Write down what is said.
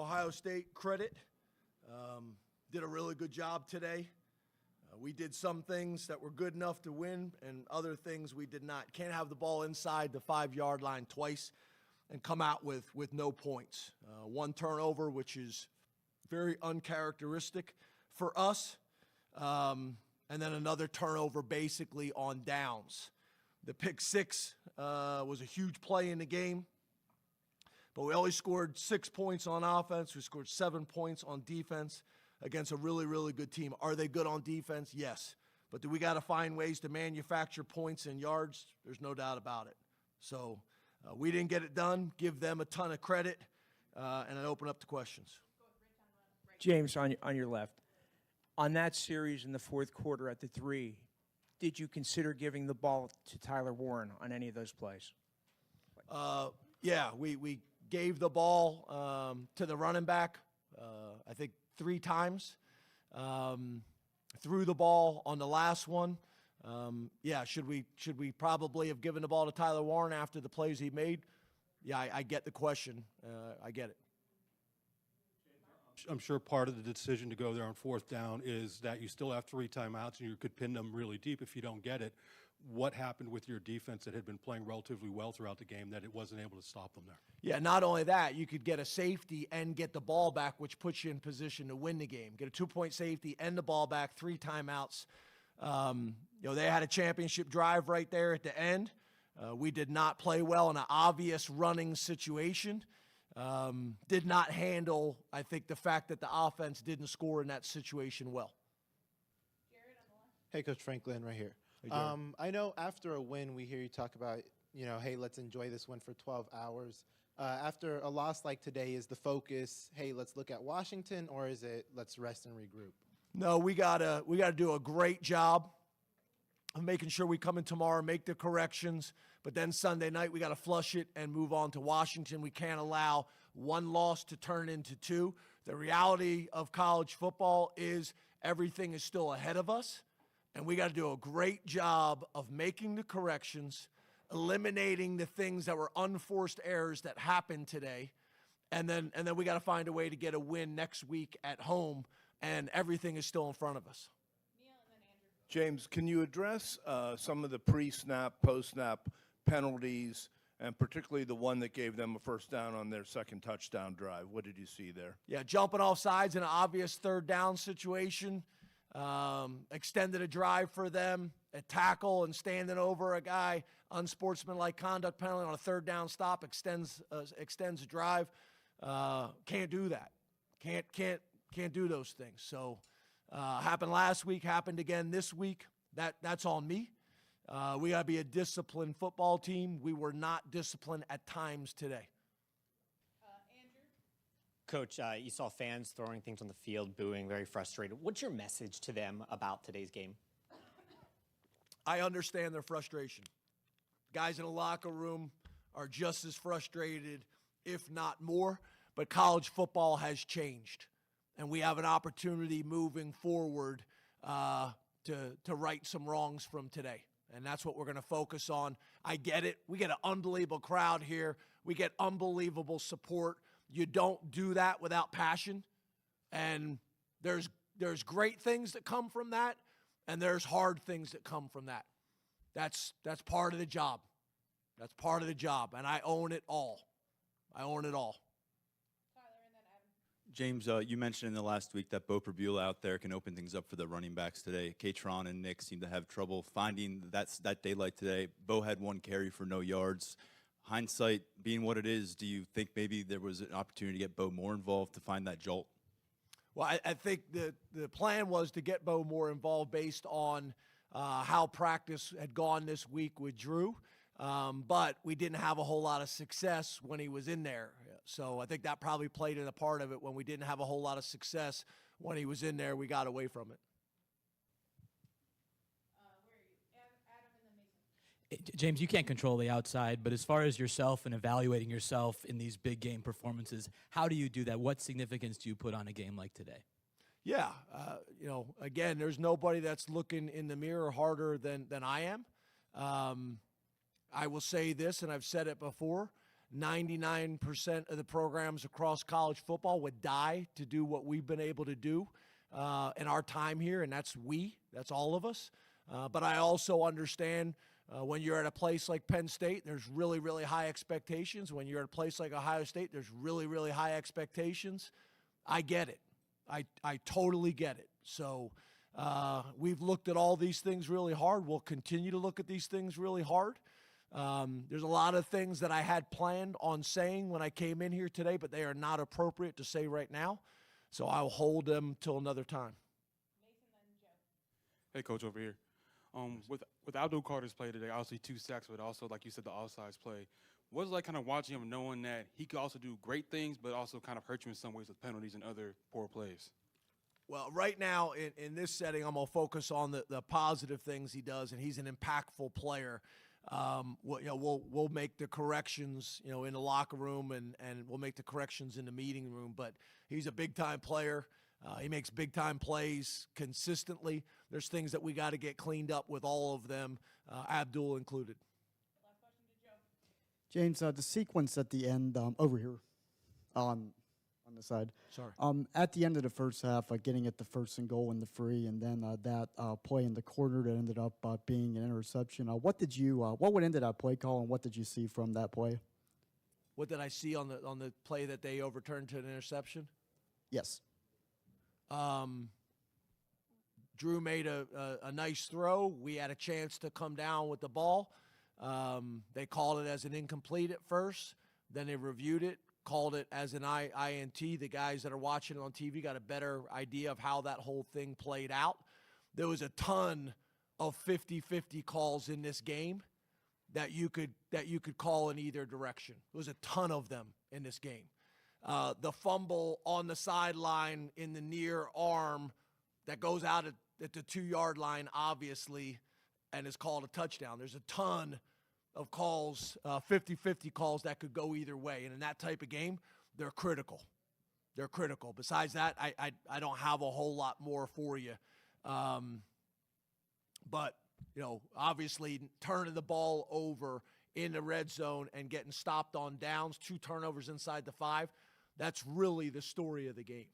Ohio State credit. Did a really good job today. We did some things that were good enough to win and other things we did not. Can't have the ball inside the 5-yard line twice and come out with no points. One turnover, which is very uncharacteristic for us, and then another turnover basically on downs. The pick six was a huge play in the game, but we only scored 6 points on offense. We scored 7 points on defense against a really, really good team. Are they good on defense? Yes. But do we got to find ways to manufacture points and yards? There's no doubt about it. So we didn't get it done. Give them a ton of credit, and then open up to questions. James, on your left. On that series in the fourth quarter at the 3, did you consider giving the ball to Tyler Warren on any of those plays? Yeah, we gave the ball to the running back, I think 3 times. Threw the ball on the last one. Yeah, should we probably have given the ball to Tyler Warren after the plays he made? Yeah, I get the question. I get it. I'm sure part of the decision to go there on 4th down is that you still have 3 timeouts and you could pin them really deep if you don't get it. What happened with your defense that had been playing relatively well throughout the game that it wasn't able to stop them there? Yeah, not only that, you could get a safety and get the ball back, which puts you in position to win the game. Get a 2-point safety and the ball back, 3 timeouts. They had a championship drive right there at the end. We did not play well in an obvious running situation. Did not handle, I think, the fact that the offense didn't score in that situation well. Hey, Coach Franklin, right here. I know after a win, we hear you talk about, hey, let's enjoy this win for 12 hours. After a loss like today, is the focus, hey, let's look at Washington, or is it let's rest and regroup? No, we gotta do a great job of making sure we come in tomorrow, make the corrections, but then Sunday night we got to flush it and move on to Washington. We can't allow one loss to turn into 2. The reality of college football is everything is still ahead of us, and we got to do a great job of making the corrections, eliminating the things that were unforced errors that happened today, and then we got to find a way to get a win next week at home, and everything is still in front of us. James, can you address some of the pre-snap, post-snap penalties, and particularly the one that gave them a first down on their second touchdown drive? What did you see there? Yeah, jumping off sides in an obvious 3rd down situation, extended a drive for them, a tackle and standing over a guy, unsportsmanlike conduct penalty on a 3rd down stop, extends a drive. Can't do that. Can't do those things. So. Happened last week, happened again this week. That's on me. We got to be a disciplined football team. We were not disciplined at times today. Andrew? Coach, you saw fans throwing things on the field, booing, very frustrated. What's your message to them about today's game? I understand their frustration. Guys in the locker room are just as frustrated, if not more, but college football has changed. And we have an opportunity moving forward to right some wrongs from today. And that's what we're going to focus on. I get it. We get an unbelievable crowd here. We get unbelievable support. You don't do that without passion. And there's great things that come from that, and there's hard things that come from that. That's part of the job. That's part of the job, and I own it all. I own it all. James, you mentioned in the last week that Bo Perbula out there can open things up for the running backs today. Katron and Nick seem to have trouble finding that daylight today. Bo had 1 carry for no yards. Hindsight being what it is, do you think maybe there was an opportunity to get Bo more involved to find that jolt? Well, I think the plan was to get Bo more involved based on how practice had gone this week with Drew. But we didn't have a whole lot of success when he was in there. So I think that probably played in a part of it. When we didn't have a whole lot of success when he was in there, we got away from it. James, you can't control the outside, but as far as yourself and evaluating yourself in these big game performances, how do you do that? What significance do you put on a game like today? Yeah, again, there's nobody that's looking in the mirror harder than I am. I will say this, and I've said it before, 99% of the programs across college football would die to do what we've been able to do in our time here, and that's all of us. But I also understand when you're at a place like Penn State, there's really, really high expectations. When you're at a place like Ohio State, there's really, really high expectations. I get it. I totally get it. So we've looked at all these things really hard. We'll continue to look at these things really hard. There's a lot of things that I had planned on saying when I came in here today, but they are not appropriate to say right now. So I'll hold them till another time. Hey, Coach, over here. With Abdul Carter's play today, obviously 2 sacks, but also, like you said, the offsides play. What was it like kind of watching him knowing that he could also do great things, but also kind of hurt you in some ways with penalties and other poor plays? Well, right now in this setting, I'm going to focus on the positive things he does, and he's an impactful player. We'll make the corrections, in the locker room, and we'll make the corrections in the meeting room. But he's a big-time player. He makes big-time plays consistently. There's things that we got to get cleaned up with all of them, Abdul included. James, the sequence at the end over here on the side. Sorry. At the end of the first half, getting at the 1st and goal and the free, and then that play in the corner that ended up being an interception. What went into that play call, and what did you see from that play? What did I see on the play that they overturned to an interception? Yes. Drew made a nice throw. We had a chance to come down with the ball. They called it as an incomplete at first. Then they reviewed it, called it as an INT. The guys that are watching it on TV got a better idea of how that whole thing played out. There was a ton of 50-50 calls in this game that you could call in either direction. There was a ton of them in this game. The fumble on the sideline in the near arm that goes out at the 2-yard line, obviously, and is called a touchdown. There's a ton of calls, 50-50 calls that could go either way. And in that type of game, they're critical. They're critical. Besides that, I don't have a whole lot more for you. But, obviously turning the ball over in the red zone and getting stopped on downs, 2 turnovers inside the 5, that's really the story of the game.